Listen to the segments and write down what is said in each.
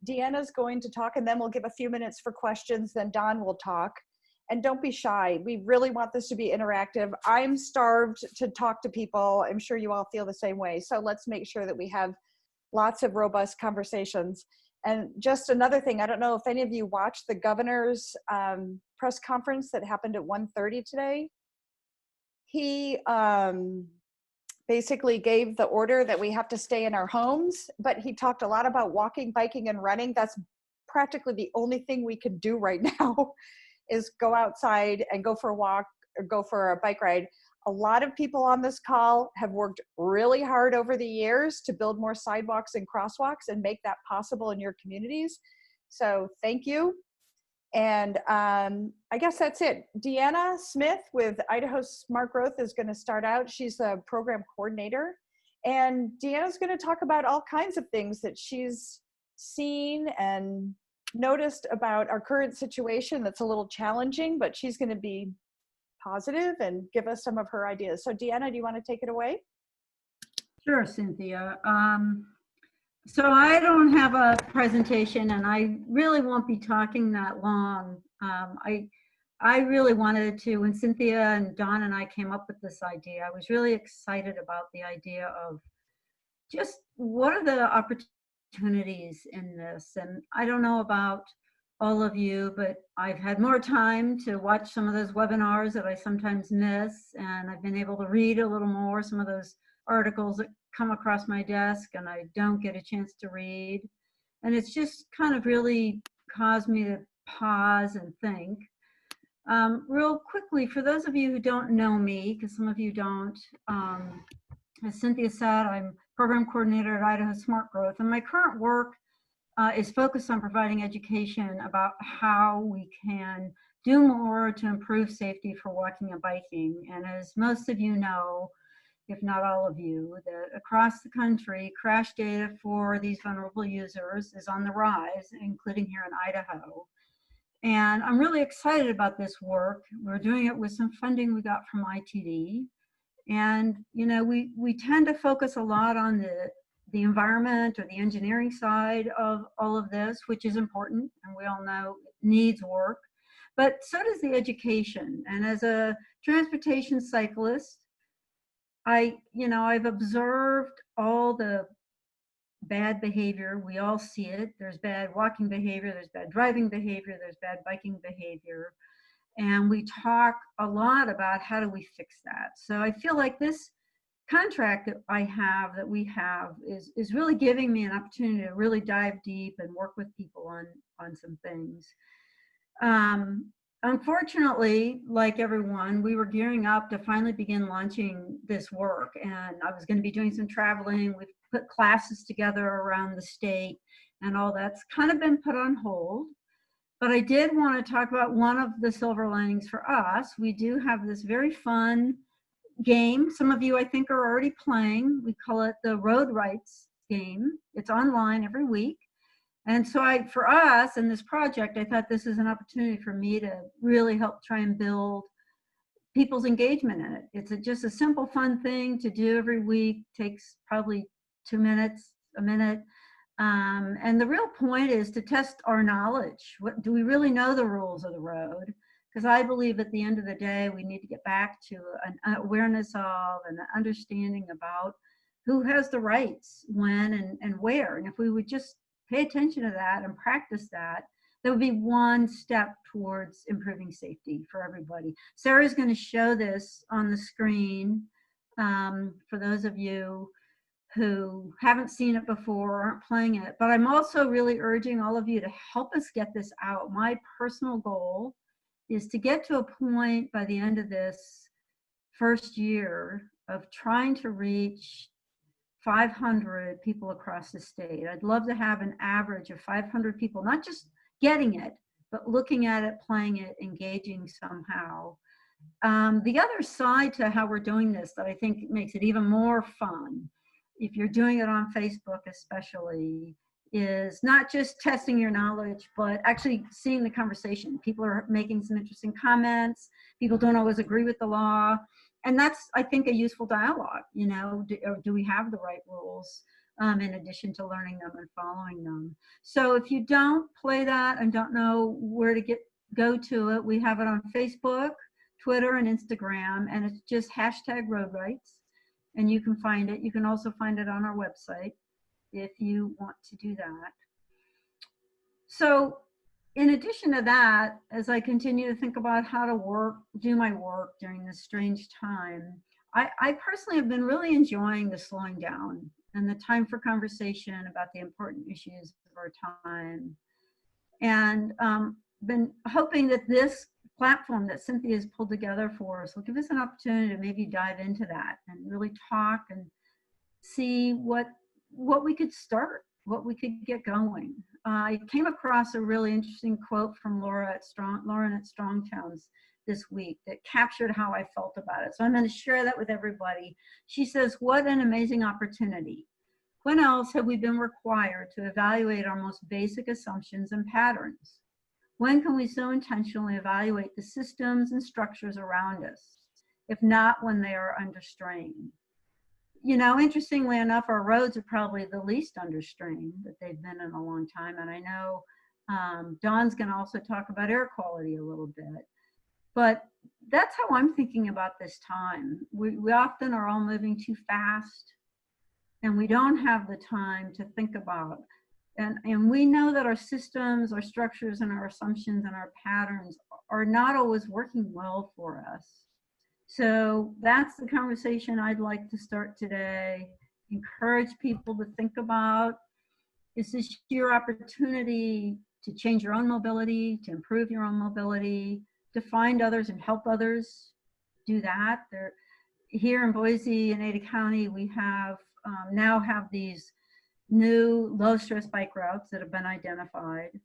Deanna's going to talk, and then we'll give a few minutes for questions, then Don will talk. And don't be shy. We really want this to be interactive. I'm starved to talk to people. I'm sure you all feel the same way. So let's make sure that we have lots of robust conversations. And just another thing, I don't know if any of you watched the governor's press conference that happened at 1:30 today. He basically gave the order that we have to stay in our homes, but he talked a lot about walking, biking, and running. That's practically the only thing we can do right now is go outside and go for a walk or go for a bike ride. A lot of people on this call have worked really hard over the years to build more sidewalks and crosswalks and make that possible in your communities. So thank you. And I guess that's it. Deanna Smith with Idaho Smart Growth is going to start out. She's the program coordinator. And Deanna's going to talk about all kinds of things that she's seen and noticed about our current situation that's a little challenging, but she's going to be positive and give us some of her ideas. So Deanna, do you want to take it away? Sure, Cynthia. So I don't have a presentation, and I really won't be talking that long. I really wanted to, when Cynthia and Don and I came up with this idea, I was really excited about the idea of just what are the opportunities in this. And I don't know about all of you, but I've had more time to watch some of those webinars that I sometimes miss, and I've been able to read a little more, some of those articles that come across my desk and I don't get a chance to read. And it's just kind of really caused me to pause and think. Real quickly, for those of you who don't know me, because some of you don't, as Cynthia said, I'm program coordinator at Idaho Smart Growth, and my current work is focused on providing education about how we can do more to improve safety for walking and biking. And as most of you know, if not all of you, that across the country, crash data for these vulnerable users is on the rise, including here in Idaho. And I'm really excited about this work. We're doing it with some funding we got from ITD. And, you know, we tend to focus a lot on the environment or the engineering side of all of this, which is important, and we all know it needs work. But so does the education. And as a transportation cyclist, I've observed all the bad behavior. We all see it. There's bad walking behavior, there's bad driving behavior, there's bad biking behavior. And we talk a lot about how do we fix that. So I feel like this contract that we have is really giving me an opportunity to really dive deep and work with people on some things. Unfortunately, like everyone, we were gearing up to finally begin launching this work, and I was going to be doing some traveling. We've put classes together around the state, and all that's kind of been put on hold. But I did want to talk about one of the silver linings for us. We do have this very fun game. Some of you, I think, are already playing. We call it the Road Rights game. It's online every week. And so for us in this project, I thought this is an opportunity for me to really help try and build people's engagement in it. It's just a simple, fun thing to do every week. Takes probably 2 minutes, a minute. And the real point is to test our knowledge. Do we really know the rules of the road? Because I believe at the end of the day, we need to get back to an awareness of and an understanding about who has the rights, when, and where. And if we would just pay attention to that and practice that, that would be one step towards improving safety for everybody. Sarah's going to show this on the screen for those of you who haven't seen it before or aren't playing it. But I'm also really urging all of you to help us get this out. My personal goal is to get to a point by the end of this first year of trying to reach 500 people across the state. I'd love to have an average of 500 people, not just getting it, but looking at it, playing it, engaging somehow. The other side to how we're doing this that I think makes it even more fun, if you're doing it on Facebook especially, is not just testing your knowledge, but actually seeing the conversation. People are making some interesting comments. People don't always agree with the law. And that's, I think, a useful dialogue. You know, do we have the right rules? in addition to learning them and following them. So if you don't play that and don't know where to go to it, we have it on Facebook, Twitter, and Instagram, and it's just #RoadRights, and you can find it. You can also find it on our website if you want to do that. So in addition to that, as I continue to think about how to do my work during this strange time, I personally have been really enjoying the slowing down and the time for conversation about the important issues of our time. And been hoping that this platform that Cynthia has pulled together for us will give us an opportunity to maybe dive into that and really talk and see what we could start, what we could get going. I came across a really interesting quote from Lauren at Strongtowns this week that captured how I felt about it. So I'm going to share that with everybody. She says, "What an amazing opportunity. When else have we been required to evaluate our most basic assumptions and patterns? When can we so intentionally evaluate the systems and structures around us, if not when they are under strain?" You know, interestingly enough, our roads are probably the least under strain that they've been in a long time. And I know Dawn's going to also talk about air quality a little bit. But that's how I'm thinking about this time. We often are all moving too fast, and we don't have the time to think about. And we know that our systems, our structures, and our assumptions and our patterns are not always working well for us. So that's the conversation I'd like to start today. Encourage people to think about, is this your opportunity to change your own mobility, to improve your own mobility, to find others and help others do that? Here in Boise and Ada County, we have now have these new low-stress bike routes that have been identified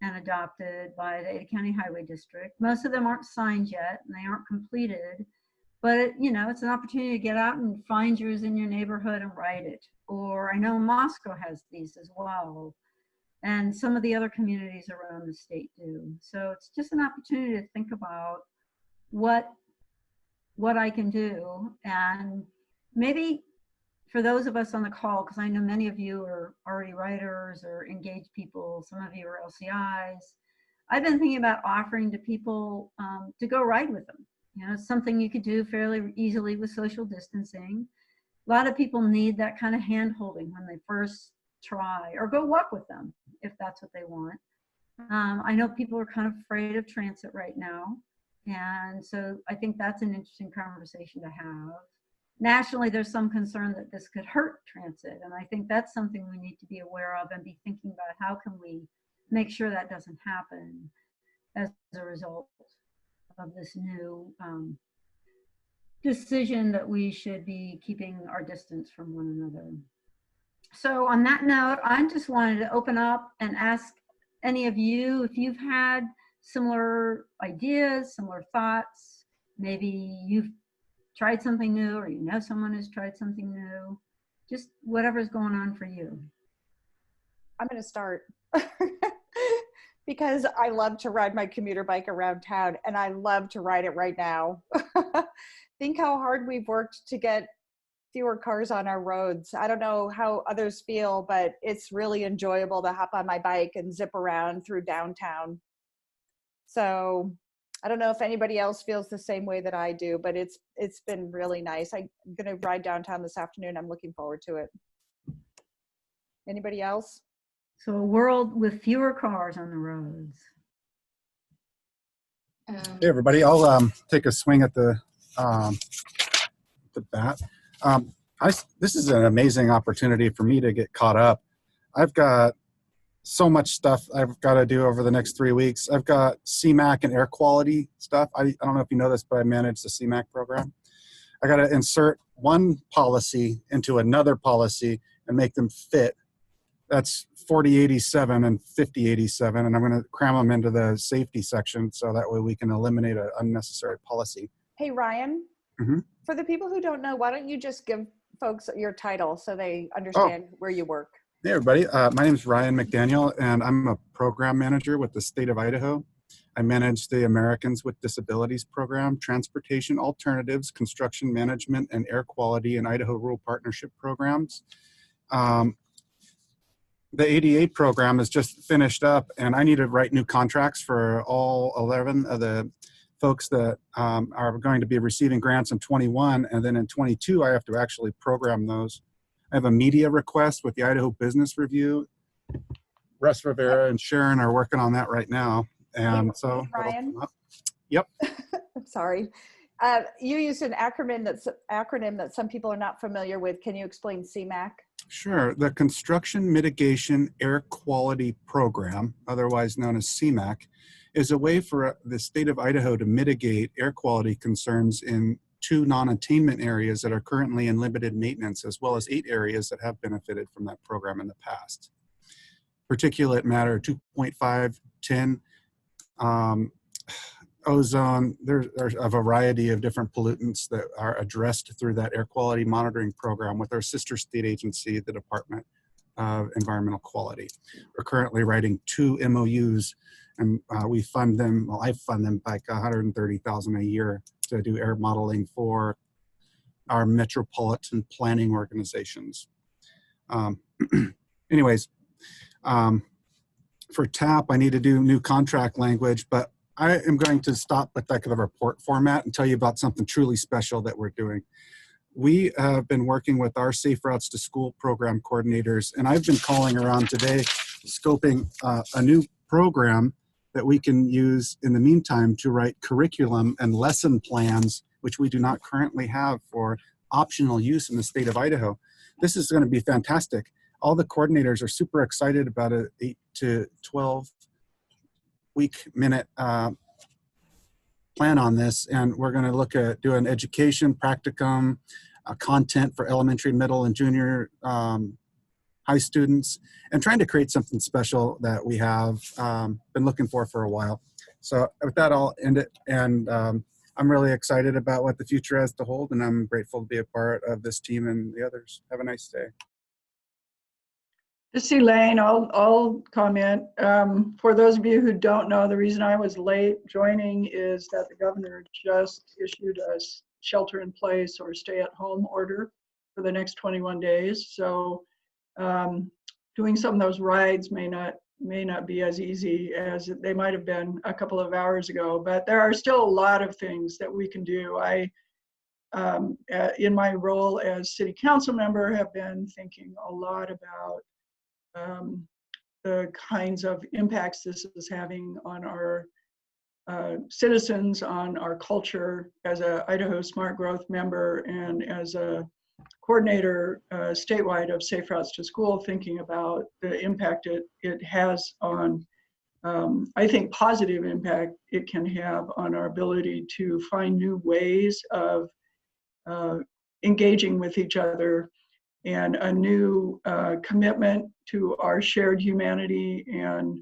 and adopted by the Ada County Highway District. Most of them aren't signed yet, and they aren't completed. But you know, it's an opportunity to get out and find yours in your neighborhood and ride it. Or I know Moscow has these as well, and some of the other communities around the state do. So it's just an opportunity to think about what I can do. And maybe for those of us on the call, because I know many of you are already riders or engaged people, some of you are LCIs, I've been thinking about offering to people to go ride with them. You know, it's something you could do fairly easily with social distancing. A lot of people need that kind of hand holding when they first try, or go walk with them if that's what they want. I know people are kind of afraid of transit right now. And so I think that's an interesting conversation to have. Nationally, there's some concern that this could hurt transit. And I think that's something we need to be aware of and be thinking about, how can we make sure that doesn't happen as a result of this new decision that we should be keeping our distance from one another. So on that note, I just wanted to open up and ask any of you if you've had similar ideas, similar thoughts. Maybe you've tried something new, or you know someone who's tried something new. Just whatever's going on for you. I'm going to start because I love to ride my commuter bike around town, and I love to ride it right now. Think how hard we've worked to get fewer cars on our roads. I don't know how others feel, but it's really enjoyable to hop on my bike and zip around through downtown. So I don't know if anybody else feels the same way that I do, but it's been really nice. I'm going to ride downtown this afternoon. I'm looking forward to it. Anybody else? So a world with fewer cars on the roads. Hey everybody, I'll take a swing at the bat. This is an amazing opportunity for me to get caught up. I've got so much stuff I've got to do over the next 3 weeks. I've got CMAQ and air quality stuff. I don't know if you know this, but I manage the CMAQ program. I got to insert one policy into another policy and make them fit. That's 4087 and 5087, and I'm going to cram them into the safety section so that way we can eliminate an unnecessary policy. Hey, Ryan, for the people who don't know, why don't you just give folks your title so they understand where you work? Hey, everybody. My name is Ryan McDaniel, and I'm a program manager with the state of Idaho. I manage the Americans with Disabilities Program, Transportation Alternatives, Construction Management, and Air Quality in Idaho Rural Partnership Programs. the ADA program is just finished up, and I need to write new contracts for all 11 of the folks that are going to be receiving grants in 21, and then in 22 I have to actually program those. I have a media request with the Idaho Business Review. Russ Rivera and Sharon are working on that right now, and Hey, so Ryan. Yep. I'm sorry. You used an acronym that some people are not familiar with. Can you explain CMAQ? Sure. The Construction Mitigation Air Quality Program, otherwise known as CMAQ, is a way for the state of Idaho to mitigate air quality concerns in 2 non-attainment areas that are currently in limited maintenance, as well as 8 areas that have benefited from that program in the past. Particulate matter 2.5, 10, ozone. There's a variety of different pollutants that are addressed through that air quality monitoring program with our sister state agency, the Department of Environmental Quality. We're currently writing 2 MOUs, and we fund them. Well, I fund them like $130,000 a year to do air modeling for our metropolitan planning organizations. Anyways, for TAP, I need to do new contract language, but I am going to stop with that kind of report format and tell you about something truly special that we're doing. We have been working with our Safe Routes to School program coordinators, and I've been calling around today, scoping a new program that we can use in the meantime to write curriculum and lesson plans, which we do not currently have for optional use in the state of Idaho. This is going to be fantastic. All the coordinators are super excited about a 8 to 12 minute plan on this, and we're going to look at doing education practicum, content for elementary, middle, and junior high students, and trying to create something special that we have been looking for a while. So with that, I'll end it, and I'm really excited about what the future has to hold, and I'm grateful to be a part of this team and the others. Have a nice day. This is Elaine. I'll comment. For those of you who don't know, the reason I was late joining is that the governor just issued a shelter in place or stay at home order for the next 21 days. So doing some of those rides may not be as easy as they might have been a couple of hours ago, but there are still a lot of things that we can do. In my role as city council member, have been thinking a lot about the kinds of impacts this is having on our citizens, on our culture, as a Idaho Smart Growth member and as a coordinator statewide of Safe Routes to School, thinking about the impact it has on, I think, positive impact it can have on our ability to find new ways of engaging with each other, and a new commitment to our shared humanity and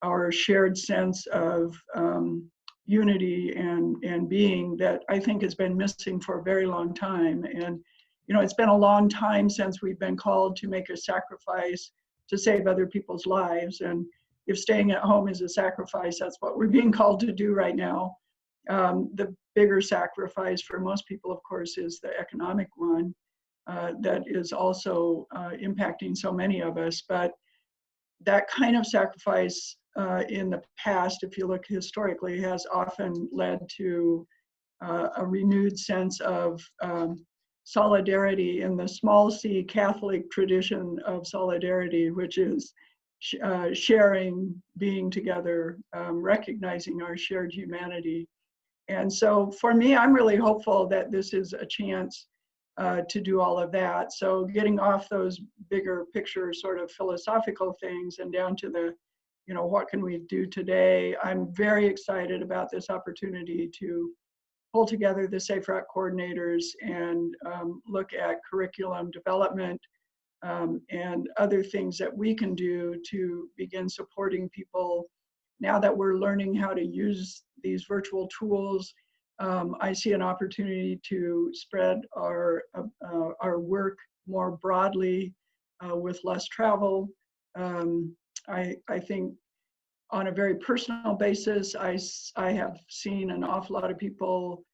our shared sense of unity and being that I think has been missing for a very long time. And, you know, it's been a long time since we've been called to make a sacrifice to save other people's lives. And if staying at home is a sacrifice, that's what we're being called to do right now. The bigger sacrifice for most people, of course, is the economic one. That is also impacting so many of us. But that kind of sacrifice in the past, if you look historically, has often led to a renewed sense of solidarity in the small c Catholic tradition of solidarity, which is sharing, being together, recognizing our shared humanity. And so for me, I'm really hopeful that this is a chance to do all of that. So getting off those bigger picture sort of philosophical things and down to the, you know, what can we do today? I'm very excited about this opportunity to pull together the Safe Route coordinators and look at curriculum development and other things that we can do to begin supporting people. Now that we're learning how to use these virtual tools, I see an opportunity to spread our work more broadly with less travel. I think on a very personal basis, I have seen an awful lot of people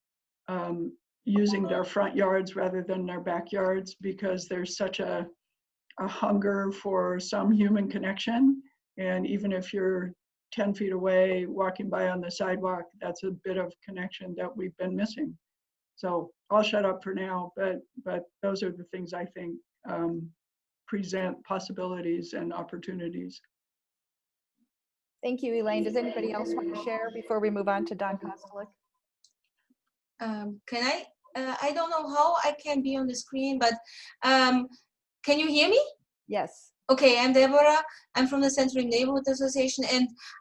using their front yards rather than their backyards because there's such a a hunger for some human connection. And even if you're 10 feet away, walking by on the sidewalk, that's a bit of connection that we've been missing. So I'll shut up for now, but those are the things I think present possibilities and opportunities. Thank you, Elaine. Does anybody else want to share before we move on to Don Kostelec? Can I don't know how I can be on the screen, but can you hear me? Yes. Okay, I'm Deborah. I'm from the Central Neighborhood Association,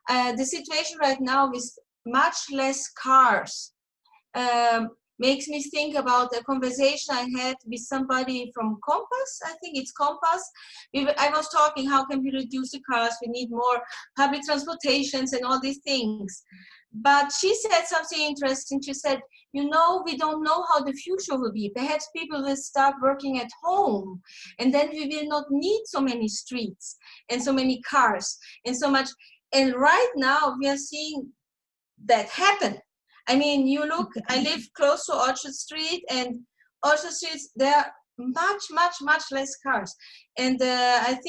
and the situation right now with much less cars makes me think about a conversation I had with somebody from Compass. I think it's Compass. I was talking, how can we reduce the cars? We need more public transportations and all these things. But she said something interesting. She said, you know, we don't know how the future will be. Perhaps people will start working at home, and then we will not need so many streets and so many cars and so much. And right now we are seeing that happen. I mean, you look, I live close to Orchard Street, and Orchard Street, there are much less cars. And I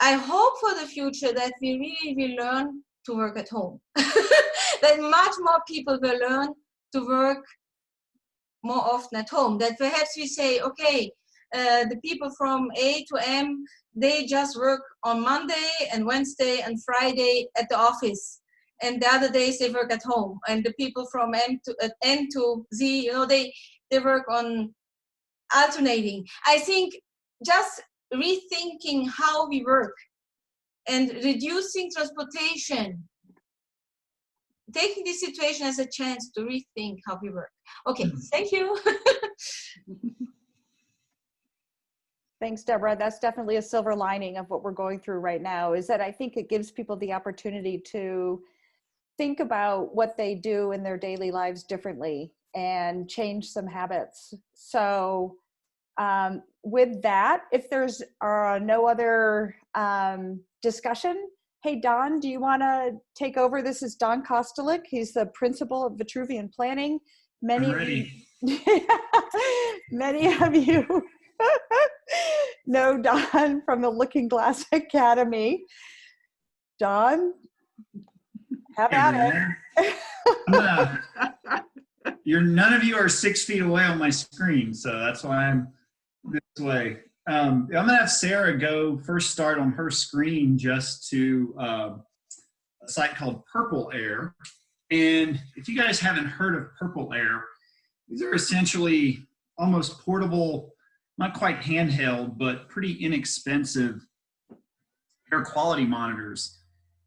hope for the future that we really will learn to work at home. That much more people will learn to work more often at home. That perhaps we say, okay, the people from A to M, they just work on Monday and Wednesday and Friday at the office. And the other days they work at home. And the people from N to Z, you know, they work on alternating. I think just rethinking how we work and reducing transportation, taking this situation as a chance to rethink how we work. Okay, thank you. Thanks, Deborah. That's definitely a silver lining of what we're going through right now, is that I think it gives people the opportunity to think about what they do in their daily lives differently and change some habits. So with that, if there's no other discussion, hey, Don, do you want to take over? This is Don Kostelec. He's the principal of Vitruvian Planning. Many of you know Don from the Looking Glass Academy. Don, have at it. None of you are 6 feet away on my screen, so that's why I'm this way. I'm gonna have Sarah start on her screen just to a site called Purple Air. And if you guys haven't heard of Purple Air, these are essentially almost portable, not quite handheld, but pretty inexpensive air quality monitors.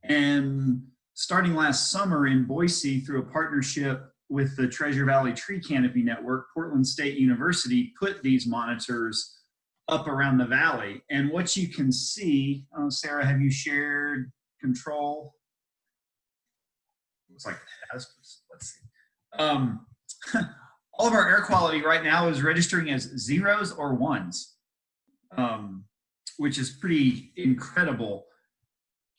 And starting last summer in Boise, through a partnership with the Treasure Valley Tree Canopy Network, Portland State University put these monitors up around the valley. And what you can see, Sarah, have you shared control? Looks like it has. Let's see. All of our air quality right now is registering as 0s or 1s, which is pretty incredible.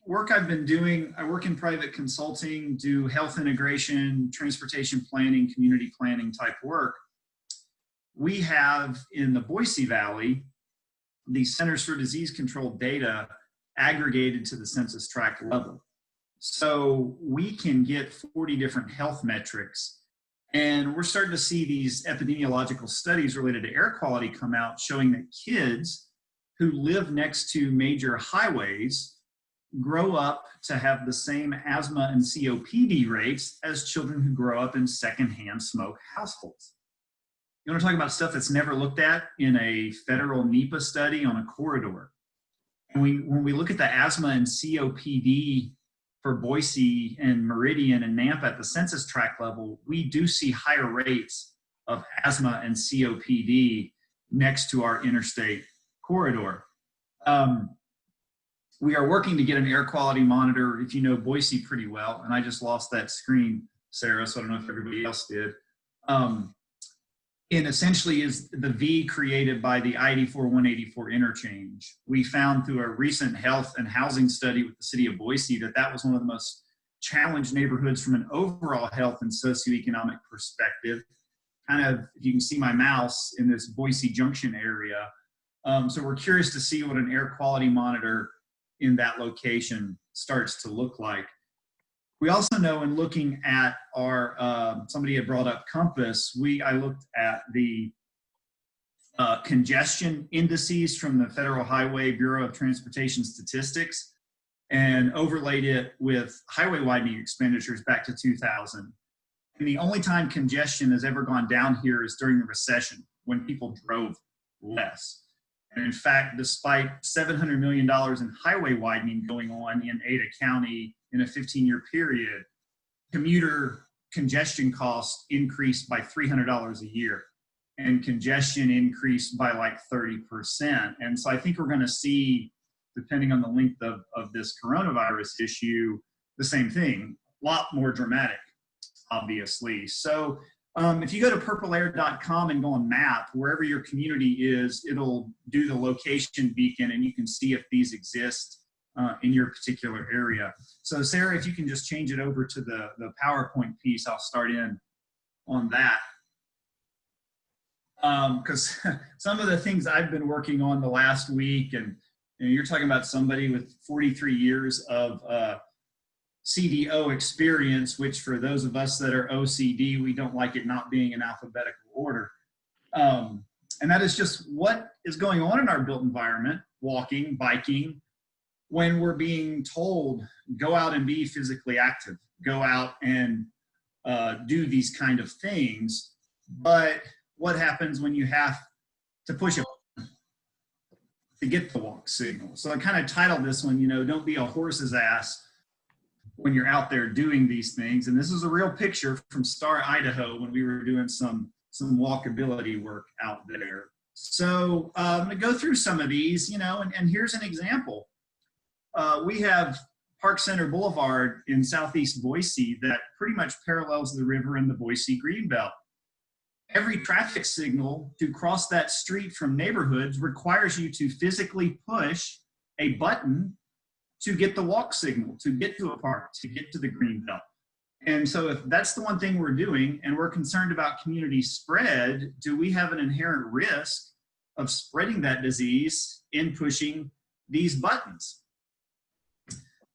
Work I've been doing, I work in private consulting, do health integration, transportation planning, community planning type work. We have in the Boise Valley, the Centers for Disease Control data aggregated to the census tract level. So we can get 40 different health metrics, and we're starting to see these epidemiological studies related to air quality come out showing that kids who live next to major highways grow up to have the same asthma and COPD rates as children who grow up in secondhand smoke households. You want to talk about stuff that's never looked at in a federal NEPA study on a corridor. And when we look at the asthma and COPD for Boise and Meridian and Nampa at the census tract level, we do see higher rates of asthma and COPD next to our interstate corridor. We are working to get an air quality monitor, if you know Boise pretty well, and I just lost that screen, Sarah, so I don't know if everybody else did. And essentially is the V created by the I-84-184 interchange. We found through a recent health and housing study with the city of Boise that that was one of the most challenged neighborhoods from an overall health and socioeconomic perspective. Kind of, if you can see my mouse in this Boise Junction area, So we're curious to see what an air quality monitor in that location starts to look like. We also know in looking at our, somebody had brought up Compass, I looked at the congestion indices from the Federal Highway Bureau of Transportation Statistics and overlaid it with highway widening expenditures back to 2000. And the only time congestion has ever gone down here is during the recession, when people drove less. And in fact, despite $700 million in highway widening going on in Ada County in a 15-year period, commuter congestion costs increased by $300 a year, and congestion increased by like 30%. And so I think we're going to see, depending on the length of this coronavirus issue, the same thing, a lot more dramatic, obviously. So if you go to purpleair.com and go on map, wherever your community is, it'll do the location beacon and you can see if these exist in your particular area. So Sarah, if you can just change it over to the PowerPoint piece, I'll start in on that. Because some of the things I've been working on the last week, and you're talking about somebody with 43 years of CDO experience, which for those of us that are OCD, we don't like it not being in alphabetical order. And that is just what is going on in our built environment, walking, biking, when we're being told, go out and be physically active, go out and do these kind of things. But what happens when you have to push a button to get the walk signal? So I kind of titled this one, don't be a horse's ass when you're out there doing these things. And this is a real picture from Star, Idaho, when we were doing some walkability work out there. So I'm gonna go through some of these, and here's an example. We have Park Center Boulevard in Southeast Boise that pretty much parallels the river in the Boise Greenbelt. Every traffic signal to cross that street from neighborhoods requires you to physically push a button to get the walk signal, to get to a park, to get to the Greenbelt. And so if that's the one thing we're doing and we're concerned about community spread, do we have an inherent risk of spreading that disease in pushing these buttons?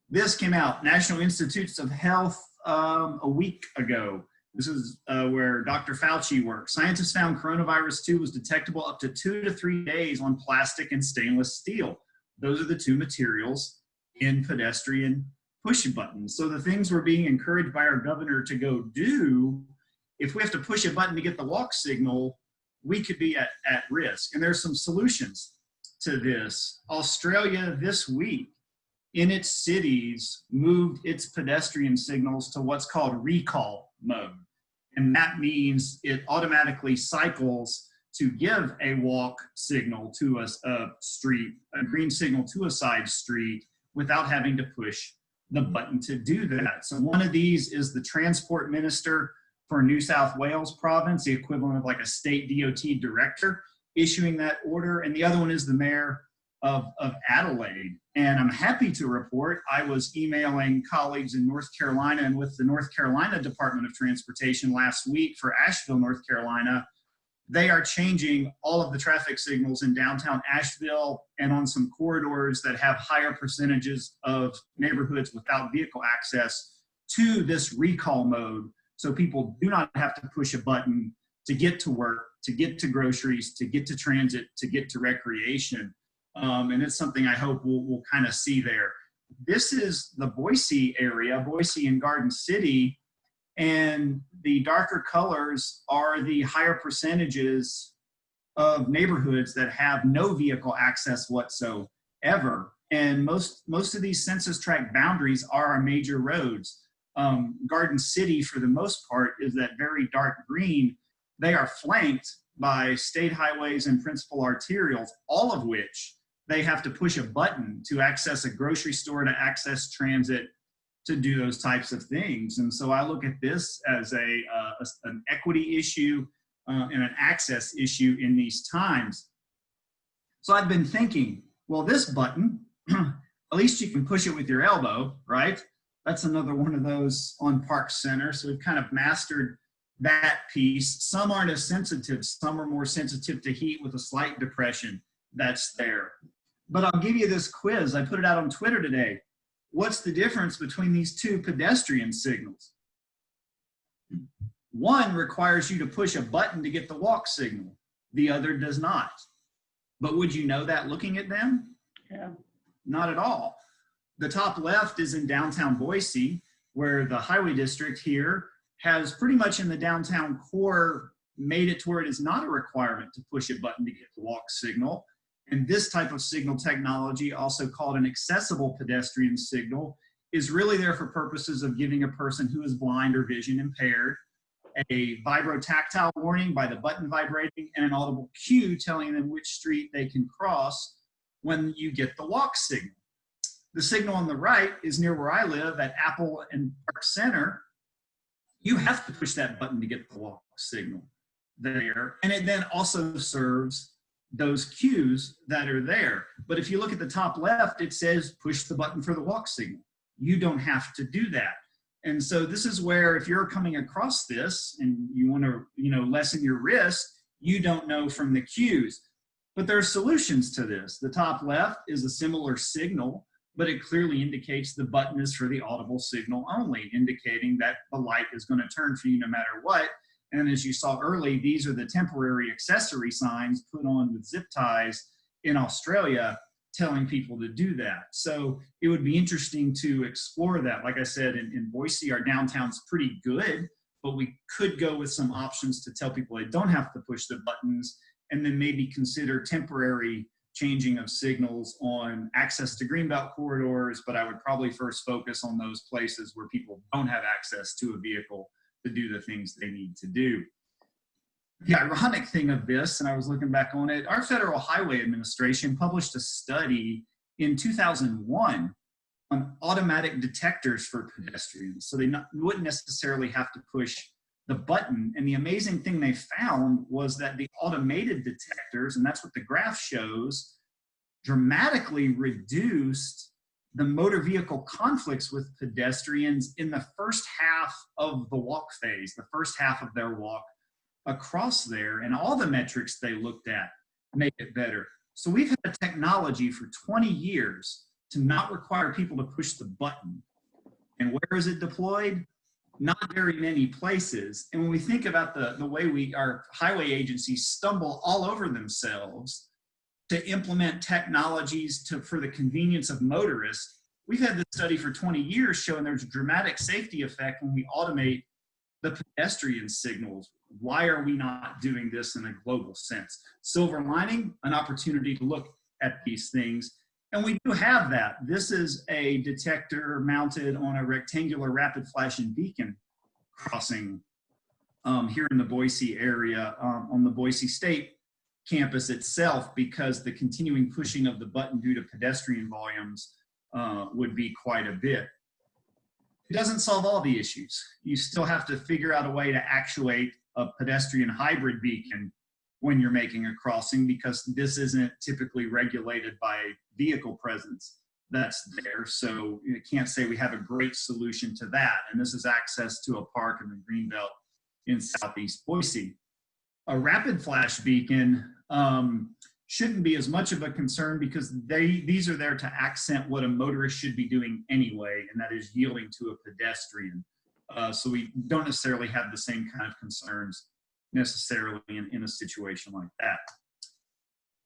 This came out, National Institutes of Health, a week ago. This is where Dr. Fauci works. Scientists found coronavirus 2 was detectable up to 2 to 3 days on plastic and stainless steel. Those are the two materials in pedestrian push buttons. So the things we're being encouraged by our governor to go do, if we have to push a button to get the walk signal, we could be at risk. And there's some solutions to this. Australia this week, in its cities, moved its pedestrian signals to what's called recall mode. And that means it automatically cycles to give a walk signal to a street, a green signal to a side street, without having to push the button to do that. So one of these is the transport minister for New South Wales province, the equivalent of like a state DOT director, issuing that order. And the other one is the mayor of Adelaide. And I'm happy to report, I was emailing colleagues in North Carolina and with the North Carolina Department of Transportation last week for Asheville, North Carolina. They are changing all of the traffic signals in downtown Asheville and on some corridors that have higher percentages of neighborhoods without vehicle access to this recall mode. So people do not have to push a button to get to work, to get to groceries, to get to transit, to get to recreation. And it's something I hope we'll kind of see there. This is the Boise area, Boise and Garden City. And the darker colors are the higher percentages of neighborhoods that have no vehicle access whatsoever. And most of these census tract boundaries are our major roads. Garden City, for the most part, is that very dark green. They are flanked by state highways and principal arterials, all of which they have to push a button to access a grocery store, to access transit, to do those types of things. And so I look at this as an equity issue and an access issue in these times. So I've been thinking, well, this button, at least you can push it with your elbow, right? That's another one of those on Park Center. So we've kind of mastered that piece. Some aren't as sensitive. Some are more sensitive to heat with a slight depression that's there. But I'll give you this quiz. I put it out on Twitter today. What's the difference between these two pedestrian signals? One requires you to push a button to get the walk signal. The other does not. But would you know that looking at them? Yeah. Not at all. The top left is in downtown Boise, where the highway district here has pretty much in the downtown core made it to where it is not a requirement to push a button to get the walk signal. And this type of signal technology, also called an accessible pedestrian signal, is really there for purposes of giving a person who is blind or vision impaired a vibrotactile warning by the button vibrating and an audible cue telling them which street they can cross when you get the walk signal. The signal on the right is near where I live at Apple and Park Center. You have to push that button to get the walk signal there. And it then also serves those cues that are there. But if you look at the top left, it says push the button for the walk signal. You don't have to do that. And so this is where if you're coming across this and you want to, lessen your risk, you don't know from the cues. But there are solutions to this. The top left is a similar signal, but it clearly indicates the button is for the audible signal only, indicating that the light is going to turn for you no matter what. And as you saw early, these are the temporary accessory signs put on with zip ties in Australia telling people to do that. So it would be interesting to explore that. Like I said, in Boise, our downtown's pretty good, but we could go with some options to tell people they don't have to push the buttons, and then maybe consider temporary changing of signals on access to greenbelt corridors. But I would probably first focus on those places where people don't have access to a vehicle to do the things they need to do. The ironic thing of this, and I was looking back on it, our Federal Highway Administration published a study in 2001 on automatic detectors for pedestrians. So they wouldn't necessarily have to push the button. And the amazing thing they found was that the automated detectors, and that's what the graph shows, dramatically reduced the motor vehicle conflicts with pedestrians in the first half of the walk phase, the first half of their walk across there, and all the metrics they looked at make it better. So we've had a technology for 20 years to not require people to push the button. And where is it deployed? Not very many places. And when we think about the way our highway agencies stumble all over themselves to implement technologies for the convenience of motorists, we've had this study for 20 years showing there's a dramatic safety effect when we automate the pedestrian signals. Why are we not doing this in a global sense? Silver lining, an opportunity to look at these things. And we do have that. This is a detector mounted on a rectangular rapid flashing beacon crossing here in the Boise area on the Boise State campus itself, because the continuing pushing of the button due to pedestrian volumes would be quite a bit. It doesn't solve all the issues. You still have to figure out a way to actuate a pedestrian hybrid beacon when you're making a crossing, because this isn't typically regulated by vehicle presence that's there. So you can't say we have a great solution to that. And this is access to a park in the Greenbelt in Southeast Boise. A rapid flash beacon shouldn't be as much of a concern, because these are there to accent what a motorist should be doing anyway, and that is yielding to a pedestrian. So we don't necessarily have the same kind of concerns necessarily in a situation like that.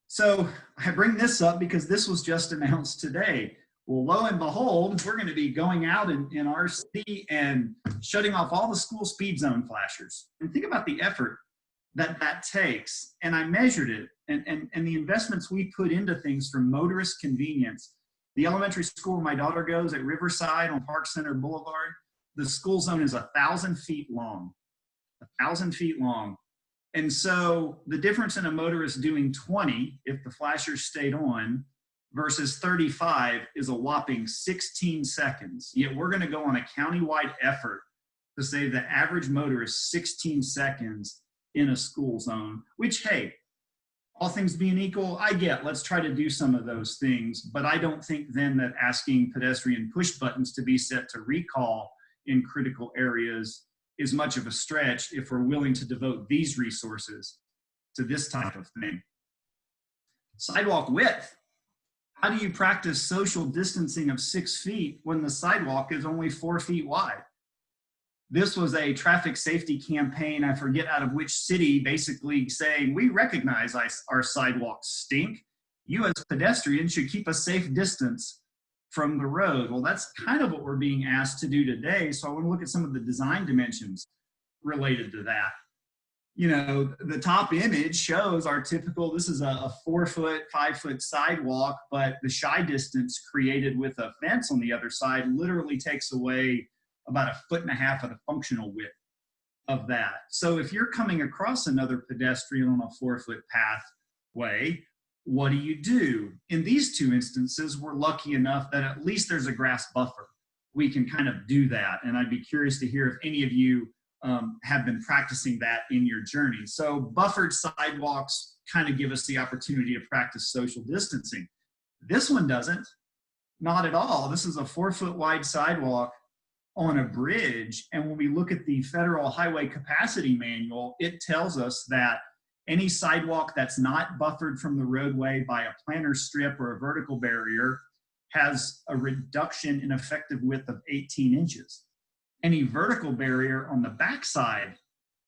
So I bring this up because this was just announced today. Well, lo and behold, we're going to be going out in our city and shutting off all the school speed zone flashers. And think about the effort that takes. And I measured it, and the investments we put into things from motorist convenience. The elementary school where my daughter goes at Riverside on Park Center Boulevard, the school zone is 1,000 feet long, 1,000 feet long. And so the difference in a motorist doing 20, if the flashers stayed on, versus 35 is a whopping 16 seconds. Yet we're going to go on a countywide effort to save the average motorist 16 seconds in a school zone, which, hey, all things being equal, I get, let's try to do some of those things. But I don't think then that asking pedestrian push buttons to be set to recall in critical areas is much of a stretch if we're willing to devote these resources to this type of thing. Sidewalk width. How do you practice social distancing of 6 feet when the sidewalk is only 4 feet wide? This was a traffic safety campaign, I forget out of which city, basically saying, we recognize our sidewalks stink. You as pedestrians should keep a safe distance from the road. Well, that's kind of what we're being asked to do today. So I want to look at some of the design dimensions related to that. You know, the top image shows our typical, this is a 4 foot, 5 foot sidewalk, but the shy distance created with a fence on the other side literally takes away about 1.5 feet of the functional width of that. So if you're coming across another pedestrian on a 4 foot pathway, what do you do? In these two instances, we're lucky enough that at least there's a grass buffer. We can kind of do that. And I'd be curious to hear if any of you have been practicing that in your journey. So buffered sidewalks kind of give us the opportunity to practice social distancing. This one doesn't, not at all. This is a 4 foot wide sidewalk on a bridge. And when we look at the Federal Highway Capacity Manual, it tells us that any sidewalk that's not buffered from the roadway by a planter strip or a vertical barrier has a reduction in effective width of 18 inches. Any vertical barrier on the backside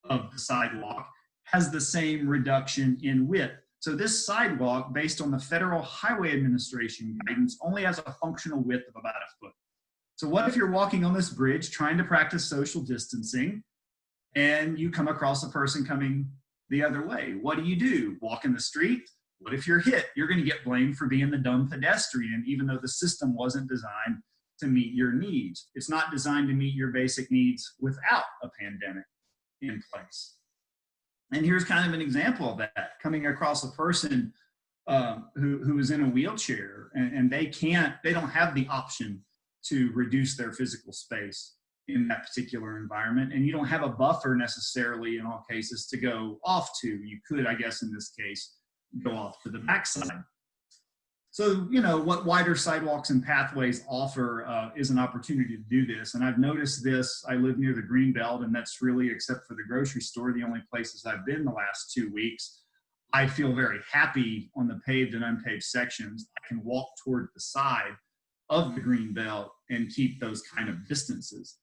of the sidewalk has the same reduction in width. So this sidewalk, based on the Federal Highway Administration guidance, only has a functional width of about 1 foot. So what if you're walking on this bridge trying to practice social distancing and you come across a person coming the other way? What do? Walk in the street? What if you're hit? You're going to get blamed for being the dumb pedestrian, even though the system wasn't designed to meet your needs. It's not designed to meet your basic needs without a pandemic in place. And here's kind of an example of that, coming across a person who is in a wheelchair and they don't have the option to reduce their physical space in that particular environment. And you don't have a buffer necessarily in all cases to go off to. You could, I guess in this case, go off to the backside. So, you know, what wider sidewalks and pathways offer is an opportunity to do this. And I've noticed this, I live near the Greenbelt, and that's really, except for the grocery store, the only places I've been the last 2 weeks. I feel very happy on the paved and unpaved sections. I can walk toward the side of the Greenbelt and keep those kind of distances.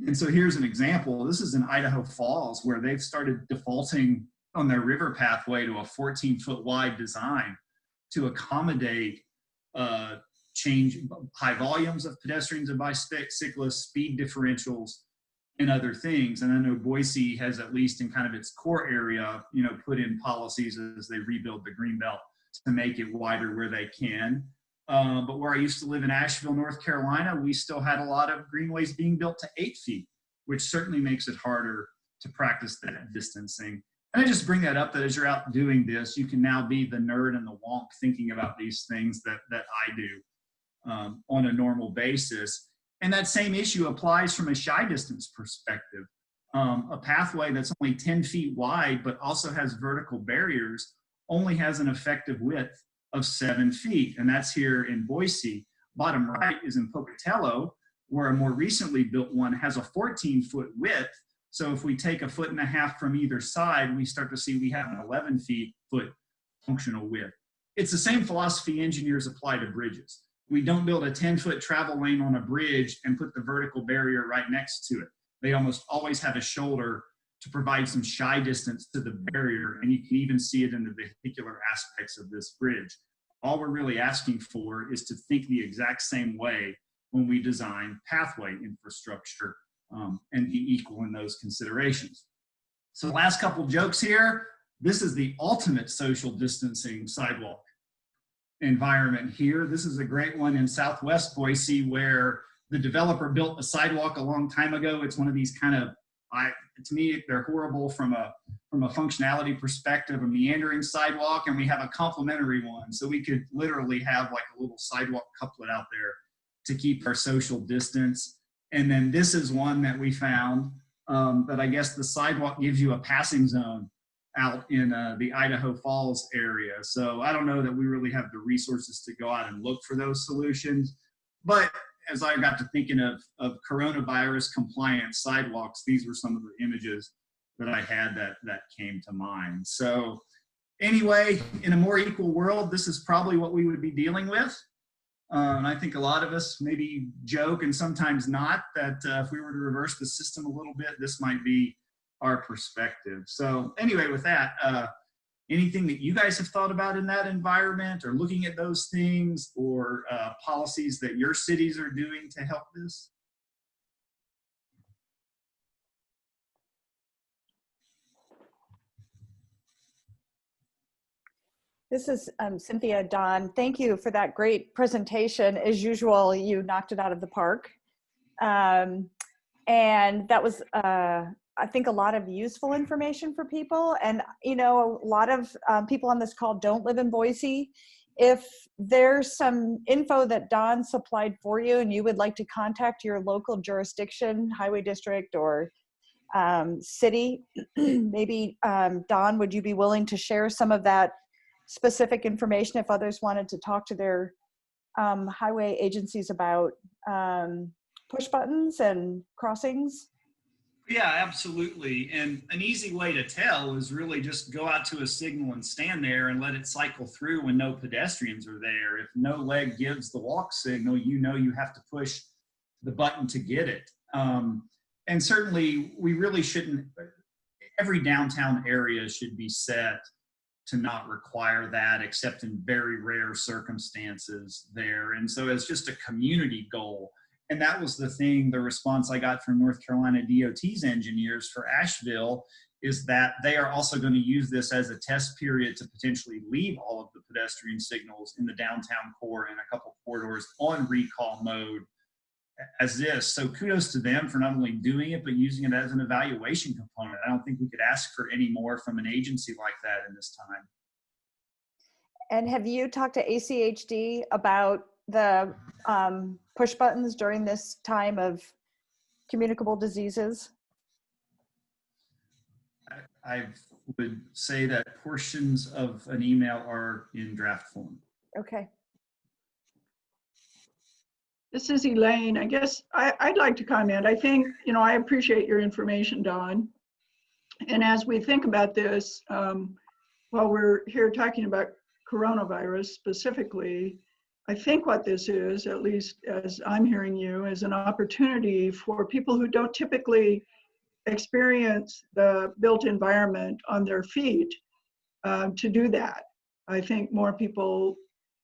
And so here's an example. This is in Idaho Falls, where they've started defaulting on their river pathway to a 14 foot wide design to accommodate change high volumes of pedestrians and bicyclists, speed differentials, and other things. And I know Boise has, at least in kind of its core area, you know, put in policies as they rebuild the Greenbelt to make it wider where they can. But where I used to live in Asheville, North Carolina, we still had a lot of greenways being built to 8 feet, which certainly makes it harder to practice that distancing. And I just bring that up that as you're out doing this, you can now be the nerd and the wonk thinking about these things that I do on a normal basis. And that same issue applies from a shy distance perspective. A pathway that's only 10 feet wide, but also has vertical barriers, only has an effective width of 7 feet. And that's here in Boise. Bottom right is in Pocatello, where a more recently built one has a 14 foot width. So if we take 1.5 feet from either side, we start to see we have an 11 foot functional width. It's the same philosophy engineers apply to bridges. We don't build a 10-foot travel lane on a bridge and put the vertical barrier right next to it. They almost always have a shoulder to provide some shy distance to the barrier, and you can even see it in the vehicular aspects of this bridge. All we're really asking for is to think the exact same way when we design pathway infrastructure and be equal in those considerations. So last couple jokes here. This is the ultimate social distancing sidewalk environment here. This is a great one in Southwest Boise where the developer built a sidewalk a long time ago. It's one of these kind of, to me, they're horrible from a functionality perspective, a meandering sidewalk, and we have a complementary one. So we could literally have like a little sidewalk couplet out there to keep our social distance. And then this is one that we found that I guess the sidewalk gives you a passing zone out in the Idaho Falls area. So I don't know that we really have the resources to go out and look for those solutions. But as I got to thinking of coronavirus compliant sidewalks, these were some of the images that I had that came to mind. So anyway, in a more equal world, this is probably what we would be dealing with. And I think a lot of us maybe joke and sometimes not that if we were to reverse the system a little bit, this might be our perspective. So anyway, with that, anything that you guys have thought about in that environment or looking at those things or policies that your cities are doing to help this? This is Cynthia. Don, thank you for that great presentation. As usual, you knocked it out of the park. And that was, I think, a lot of useful information for people. And, you know, a lot of people on this call don't live in Boise. If there's some info that Don supplied for you and you would like to contact your local jurisdiction, highway district, or city, maybe, Don, would you be willing to share some of that specific information if others wanted to talk to their highway agencies about push buttons and crossings? Yeah, absolutely. And an easy way to tell is really just go out to a signal and stand there and let it cycle through when no pedestrians are there. If no leg gives the walk signal, you know you have to push the button to get it. And certainly we really shouldn't, every downtown area should be set to not require that except in very rare circumstances there. And so it's just a community goal. And that was the thing, the response I got from North Carolina DOT's engineers for Asheville is that they are also going to use this as a test period to potentially leave all of the pedestrian signals in the downtown core and a couple corridors on recall mode as this. So kudos to them for not only doing it, but using it as an evaluation component. I don't think we could ask for any more from an agency like that in this time. And have you talked to ACHD about the push buttons during this time of communicable diseases? I would say that portions of an email are in draft form. Okay. This is Elaine. I guess I'd like to comment. I think, you know, I appreciate your information, Don. And as we think about this, while we're here talking about coronavirus specifically, I think what this is, at least as I'm hearing you, is an opportunity for people who don't typically experience the built environment on their feet to do that. I think more people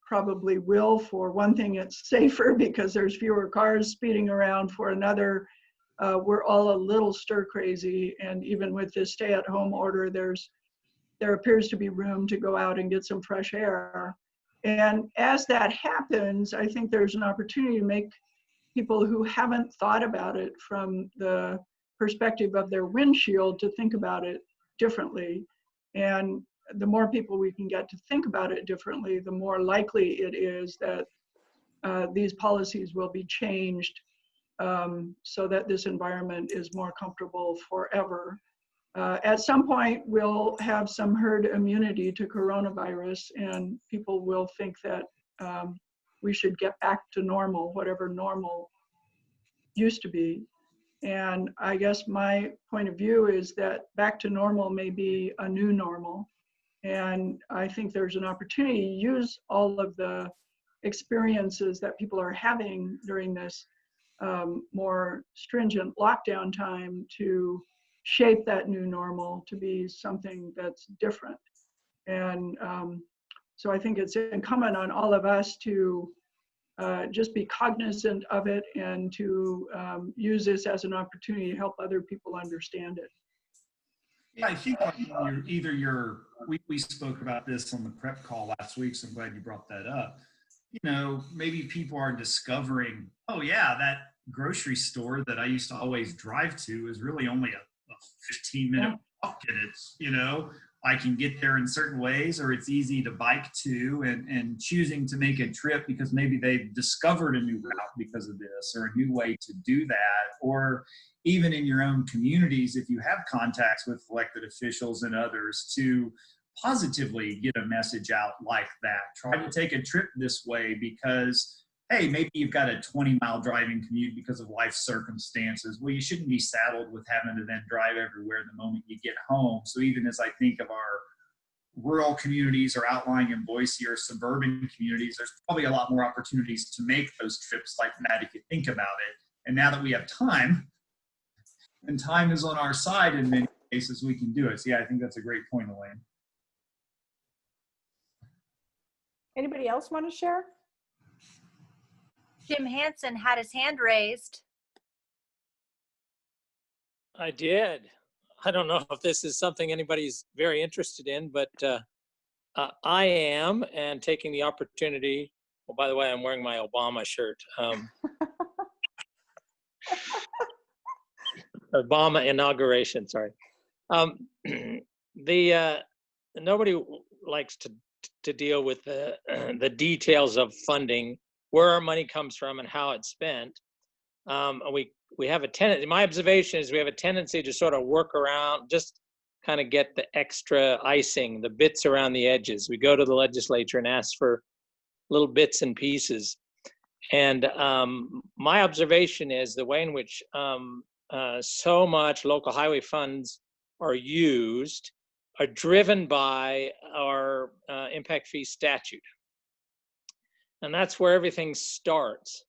probably will. For one thing, it's safer because there's fewer cars speeding around. For another, we're all a little stir crazy, and even with this stay-at-home order, there appears to be room to go out and get some fresh air. And as that happens, I think there's an opportunity to make people who haven't thought about it from the perspective of their windshield to think about it differently. And the more people we can get to think about it differently, the more likely it is that these policies will be changed so that this environment is more comfortable forever. At some point, we'll have some herd immunity to coronavirus, and people will think that we should get back to normal, whatever normal used to be. And I guess my point of view is that back to normal may be a new normal. And I think there's an opportunity to use all of the experiences that people are having during this more stringent lockdown time to shape that new normal to be something that's different. And so I think it's incumbent on all of us to just be cognizant of it and to use this as an opportunity to help other people understand it. Yeah, I think we spoke about this on the prep call last week, so I'm glad you brought that up. You know, maybe people are discovering, oh yeah, that grocery store that I used to always drive to is really only a 15-minute walk, and it's, you know, I can get there in certain ways, or it's easy to bike to, and choosing to make a trip because maybe they've discovered a new route because of this, or a new way to do that. Or even in your own communities, if you have contacts with elected officials and others, to positively get a message out like that. Try to take a trip this way because, hey, maybe you've got a 20-mile driving commute because of life circumstances. Well, you shouldn't be saddled with having to then drive everywhere the moment you get home. So even as I think of our rural communities are outlying in Boise or suburban communities, there's probably a lot more opportunities to make those trips like that if you think about it. And now that we have time, and time is on our side in many cases, we can do it. So yeah, I think that's a great point, Elaine. Anybody else want to share? Jim Hansen had his hand raised. I did. I don't know if this is something anybody's very interested in, but I am, and taking the opportunity. Well, by the way, I'm wearing my Obama shirt. Obama inauguration. Sorry. Nobody likes to deal with the details of funding, where our money comes from, and how it's spent. We have a tendency. My observation is we have a tendency to sort of work around, just kind of get the extra icing, the bits around the edges. We go to the legislature and ask for little bits and pieces. And my observation is the way in which so much local highway funds are used are driven by our impact fee statute. And that's where everything starts.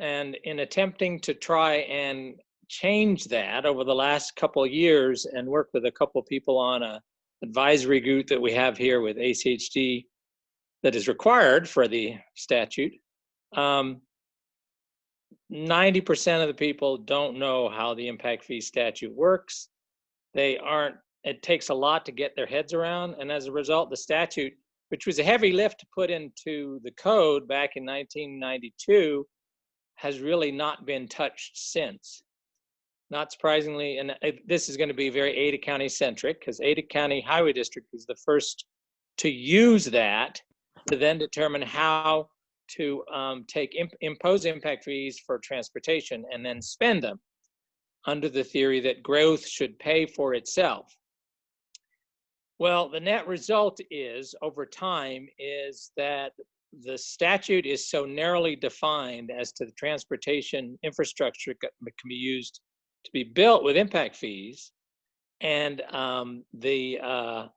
And in attempting to try and change that over the last couple of years and work with a couple of people on a advisory group that we have here with ACHD that is required for the statute, 90% of the people don't know how the impact fee statute works. It takes a lot to get their heads around. And as a result, the statute, which was a heavy lift to put into the code back in 1992, has really not been touched since. Not surprisingly, and this is going to be very Ada County centric, because Ada County Highway District is the first to use that to then determine how to impose impact fees for transportation and then spend them under the theory that growth should pay for itself. Well, the net result is, over time, is that the statute is so narrowly defined as to the transportation infrastructure that can be used to be built with impact fees, and the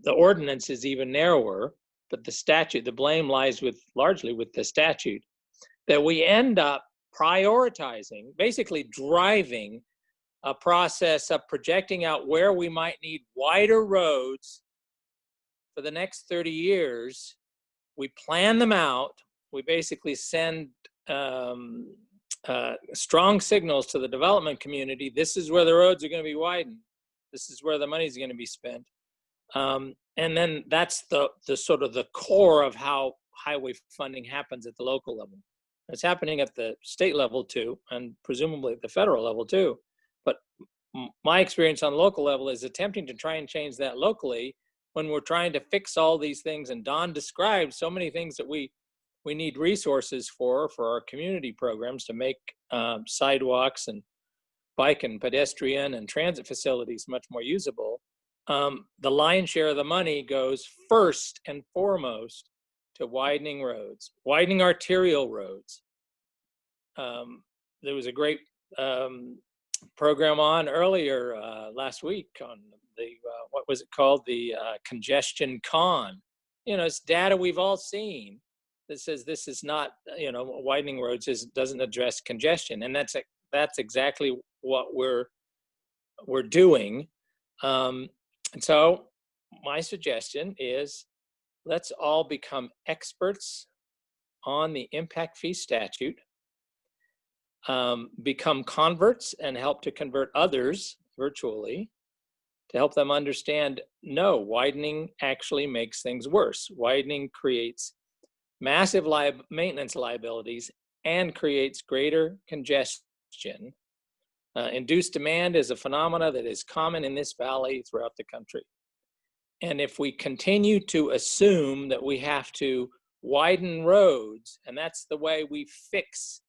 ordinance is even narrower, but the statute, the blame lies largely with the statute, that we end up prioritizing, basically driving a process of projecting out where we might need wider roads for the next 30 years. We plan them out. We basically send strong signals to the development community. This is where the roads are going to be widened. This is where the money is going to be spent. And then that's the sort of the core of how highway funding happens at the local level. It's happening at the state level too, and presumably at the federal level too. But my experience on the local level is attempting to try and change that locally when we're trying to fix all these things. And Don described so many things that we need resources for our community programs to make sidewalks and bike and pedestrian and transit facilities much more usable. The lion's share of the money goes first and foremost to widening roads, widening arterial roads. There was a great program on earlier last week on the, what was it called? The congestion con. It's data we've all seen that says this is not, widening roads doesn't address congestion. And that's exactly what we're doing. And so my suggestion is, let's all become experts on the impact fee statute, become converts and help to convert others virtually to help them understand, no, widening actually makes things worse. Widening creates massive maintenance liabilities and creates greater congestion. Induced demand is a phenomena that is common in this valley throughout the country. And if we continue to assume that we have to widen roads, and that's the way we fix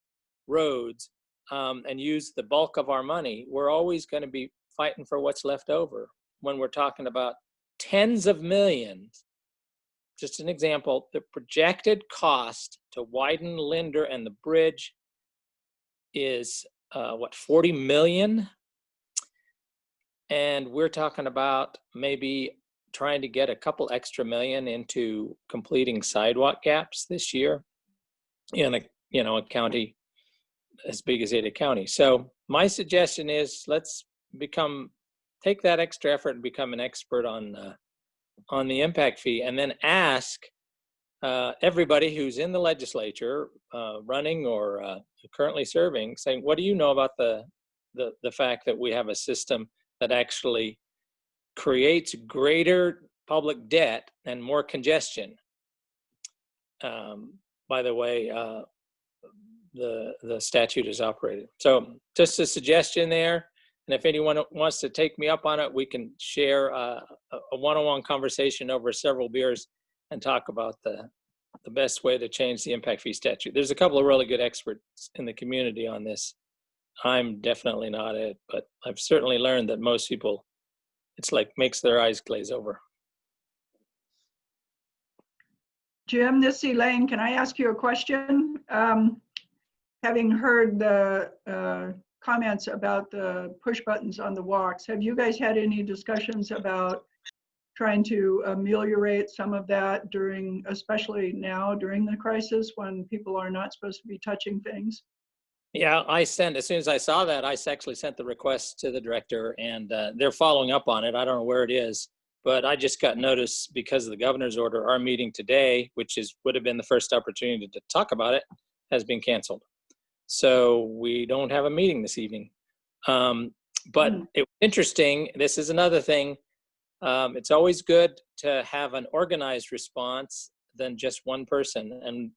roads and use the bulk of our money, we're always going to be fighting for what's left over. When we're talking about tens of millions, just an example, the projected cost to widen Linder and the bridge is 40 million? And we're talking about maybe trying to get a couple extra million into completing sidewalk gaps this year in a county as big as Ada County. So my suggestion is let's take that extra effort and become an expert on the impact fee, and then ask everybody who's in the legislature running or currently serving, saying, what do you know about the fact that we have a system that actually creates greater public debt and more congestion? By the way, the statute is operated. So just a suggestion there. And if anyone wants to take me up on it, we can share a one-on-one conversation over several beers and talk about the best way to change the impact fee statute. There's a couple of really good experts in the community on this. I'm definitely not it, but I've certainly learned that most people, it's like makes their eyes glaze over. Jim, this is Elaine. Can I ask you a question? Having heard the comments about the push buttons on the walks, have you guys had any discussions about trying to ameliorate some of that especially now during the crisis when people are not supposed to be touching things? Yeah, as soon as I saw that, I actually sent the request to the director, and they're following up on it. I don't know where it is, but I just got notice because of the governor's order. Our meeting today, which would have been the first opportunity to talk about it, it canceled. So we don't have a meeting this evening. But it was interesting. This is another thing. It's always good to have an organized response than just one person. And,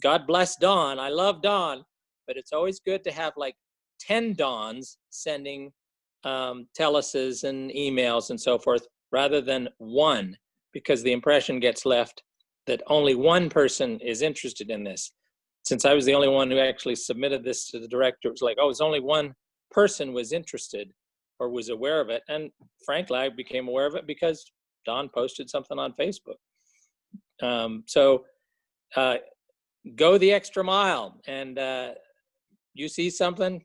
God bless Dawn. I love Dawn. But it's always good to have like 10 Dawns sending teleses and emails and so forth, rather than one, because the impression gets left that only one person is interested in this. Since I was the only one who actually submitted this to the director, it was like, it's only one person was interested or was aware of it. And frankly, I became aware of it because Don posted something on Facebook. So go the extra mile, and you see something,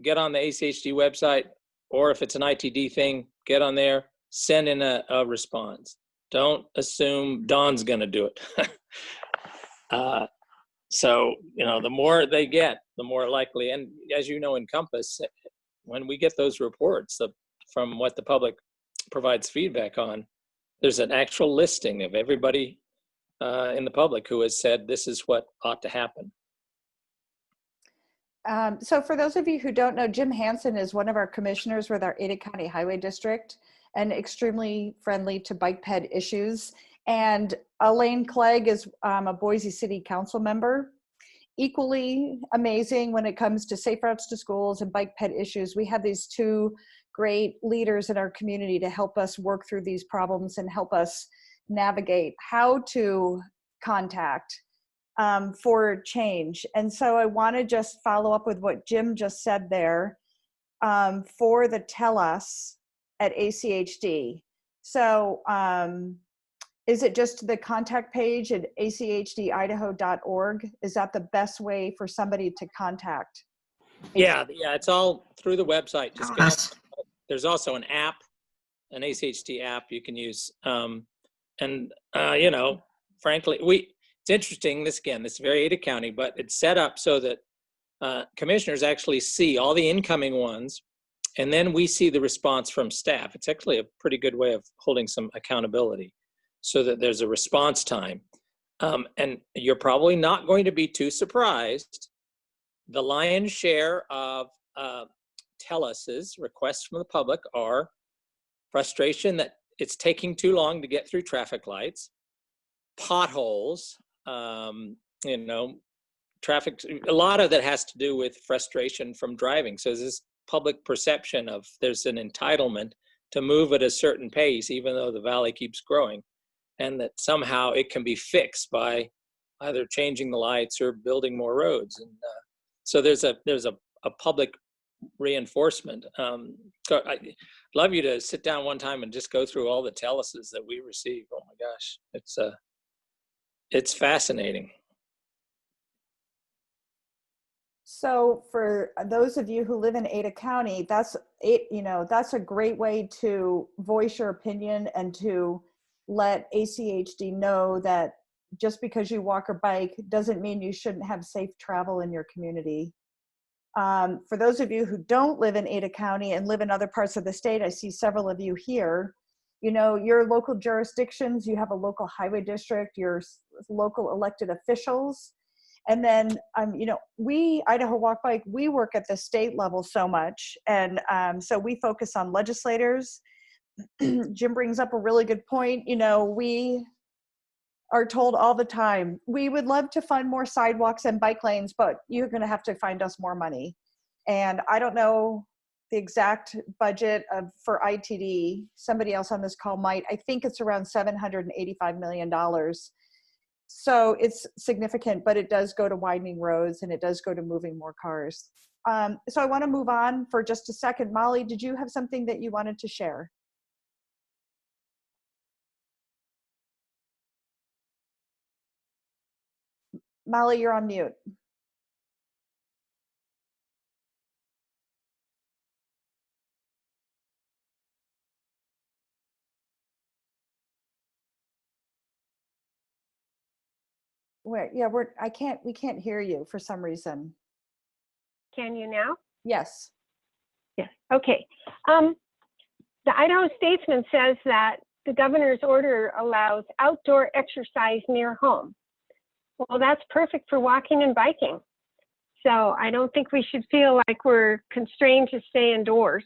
get on the ACHD website, or if it's an ITD thing, get on there, send in a response. Don't assume Don's going to do it. So, the more they get, the more likely, and as you know, in Compass, when we get those reports from what the public provides feedback on, there's an actual listing of everybody in the public who has said this is what ought to happen. So for those of you who don't know, Jim Hansen is one of our commissioners with our Ada County Highway District and extremely friendly to bike ped issues. And Elaine Clegg is a Boise City Council member, equally amazing when it comes to safe routes to schools and bike ped issues. We have these two great leaders in our community to help us work through these problems and help us navigate how to contact for change. And so I want to just follow up with what Jim just said there for the Tell Us at ACHD. So is it just the contact page at achdidaho.org? Is that the best way for somebody to contact? Yeah, it's all through the website. There's also an app, an ACHD app you can use. Frankly, it's interesting, this is very Ada County, but it's set up so that commissioners actually see all the incoming ones, and then we see the response from staff. It's actually a pretty good way of holding some accountability so that there's a response time. And you're probably not going to be too surprised. The lion's share of Tell-Us's requests from the public are frustration that it's taking too long to get through traffic lights, potholes, traffic. A lot of that has to do with frustration from driving. So this public perception of there's an entitlement to move at a certain pace, even though the valley keeps growing, and that somehow it can be fixed by either changing the lights or building more roads. And so there's a public reinforcement. So I'd love you to sit down one time and just go through all the Tell-Uses that we receive. Oh my gosh, it's fascinating. So for those of you who live in Ada County, that's a great way to voice your opinion and to let ACHD know that just because you walk or bike doesn't mean you shouldn't have safe travel in your community. For those of you who don't live in Ada County and live in other parts of the state, I see several of you here. Your local jurisdictions, you have a local highway district, your local elected officials. And then, we, Idaho Walk Bike, we work at the state level so much. And so we focus on legislators. Jim brings up a really good point. We are told all the time, we would love to fund more sidewalks and bike lanes, but you're going to have to find us more money. And I don't know the exact budget for ITD. Somebody else on this call might. I think it's around $785 million. So it's significant, but it does go to widening roads and it does go to moving more cars. So I want to move on for just a second. Molly, did you have something that you wanted to share? Molly, you're on mute. We can't hear you for some reason. Can you now? Yes. Yes. Okay. The Idaho Statesman says that the governor's order allows outdoor exercise near home. Well, that's perfect for walking and biking. So I don't think we should feel like we're constrained to stay indoors.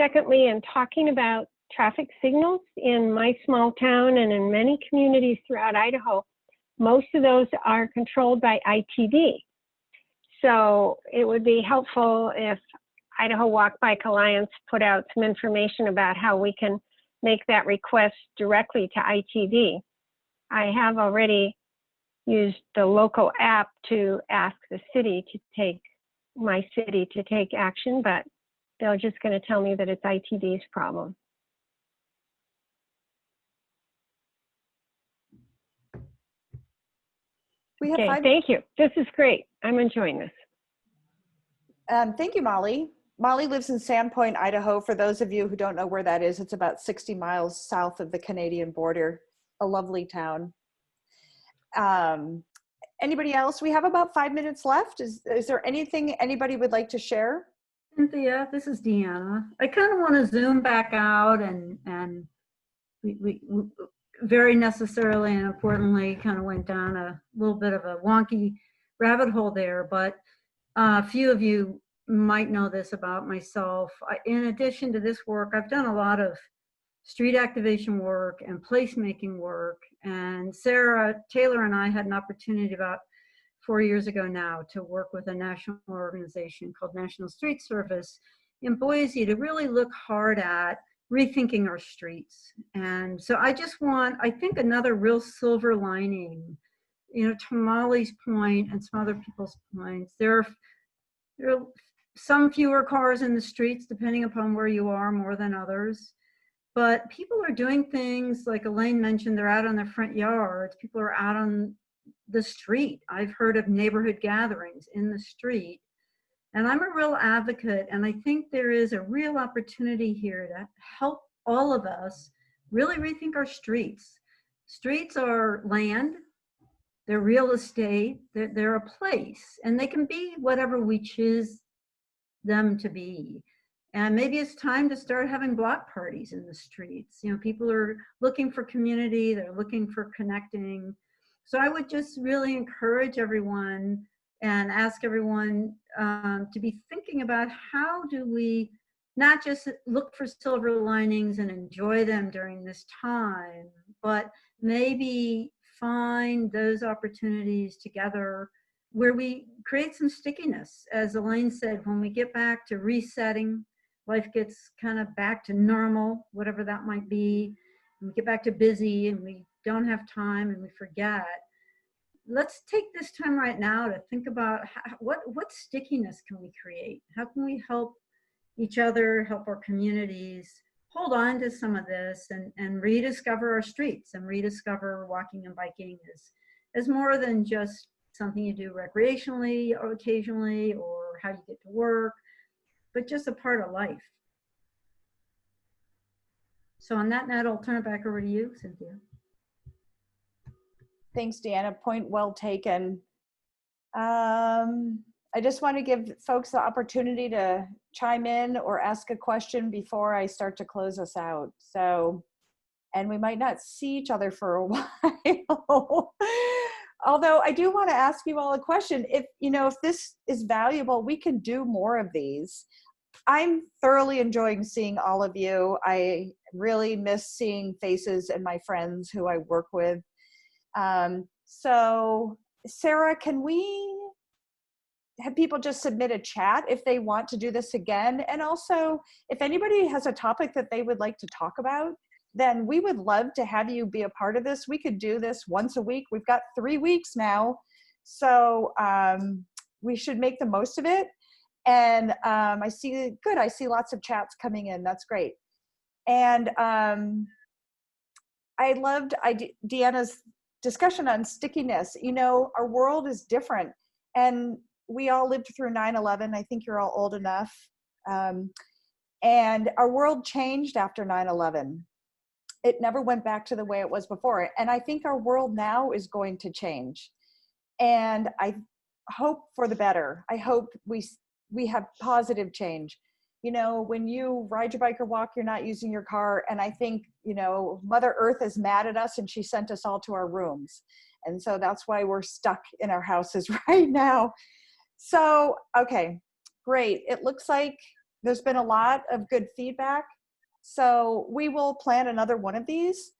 Secondly, in talking about traffic signals in my small town and in many communities throughout Idaho, most of those are controlled by ITD. So it would be helpful if Idaho Walk Bike Alliance put out some information about how we can make that request directly to ITD. I have already used the local app to ask the city to take, my city to take action, but they're just going to tell me that it's ITD's problem. We have Okay, thank you. This is great. I'm enjoying this. Thank you, Molly. Molly lives in Sandpoint, Idaho. For those of you who don't know where that is, it's about 60 miles south of the Canadian border. A lovely town. Anybody else? We have about 5 minutes left. Is there anything anybody would like to share? Cynthia, this is Deanna. I kind of want to zoom back out and we very necessarily and importantly kind of went down a little bit of a wonky rabbit hole there, but a few of you might know this about myself. In addition to this work, I've done a lot of street activation work and placemaking work, and Sarah Taylor and I had an opportunity about 4 years ago now to work with a national organization called National Street Service in Boise to really look hard at rethinking our streets. And so I think another real silver lining, to Molly's point and some other people's points, there are some fewer cars in the streets depending upon where you are more than others. But people are doing things like Elaine mentioned, they're out on their front yards. People are out on the street. I've heard of neighborhood gatherings in the street. And I'm a real advocate, and I think there is a real opportunity here to help all of us really rethink our streets. Streets are land, they're real estate, they're a place, and they can be whatever we choose them to be. And maybe it's time to start having block parties in the streets. People are looking for community, they're looking for connecting. So I would just really encourage everyone and ask everyone to be thinking about how do we not just look for silver linings and enjoy them during this time, but maybe find those opportunities together where we create some stickiness. As Elaine said, when we get back to resetting, life gets kind of back to normal, whatever that might be, and we get back to busy and we don't have time and we forget. Let's take this time right now to think about what stickiness can we create? How can we help each other, help our communities hold on to some of this and rediscover our streets and rediscover walking and biking as more than just something you do recreationally or occasionally, or how you get to work, but just a part of life. So on that note, I'll turn it back over to you, Cynthia. Thanks, Deanna. Point well taken. I just want to give folks the opportunity to chime in or ask a question before I start to close us out. So, and we might not see each other for a while. Although I do want to ask you all a question. If, you know, if this is valuable, we can do more of these. I'm thoroughly enjoying seeing all of you. I really miss seeing faces and my friends who I work with. So Sarah, can we have people just submit a chat if they want to do this again? And also, if anybody has a topic that they would like to talk about, then we would love to have you be a part of this. We could do this once a week. We've got 3 weeks now. So we should make the most of it. And I see lots of chats coming in. That's great. And I loved Deanna's discussion on stickiness. You know, our world is different. And we all lived through 9/11. I think you're all old enough. And our world changed after 9/11. It never went back to the way it was before. And I think our world now is going to change. And I hope for the better. I hope we have positive change. You know, when you ride your bike or walk, you're not using your car. And I think, you know, Mother Earth is mad at us and she sent us all to our rooms. And so that's why we're stuck in our houses right now. So, okay, great. It looks like there's been a lot of good feedback. So we will plan another one of these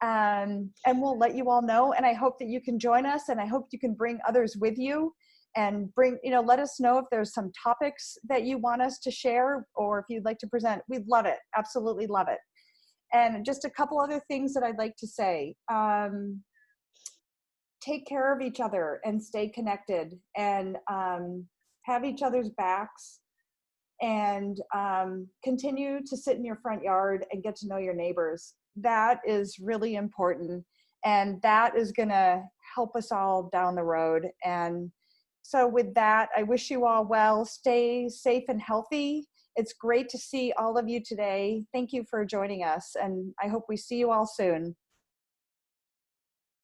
and we'll let you all know. And I hope that you can join us, and I hope you can bring others with you and bring, you know, let us know if there's some topics that you want us to share or if you'd like to present. We'd love it. Absolutely love it. And just a couple other things that I'd like to say. Take care of each other and stay connected, and have each other's backs, and continue to sit in your front yard and get to know your neighbors. That is really important, and that is gonna help us all down the road. And so with that, I wish you all well. Stay safe and healthy. It's great to see all of you today. Thank you for joining us, and I hope we see you all soon.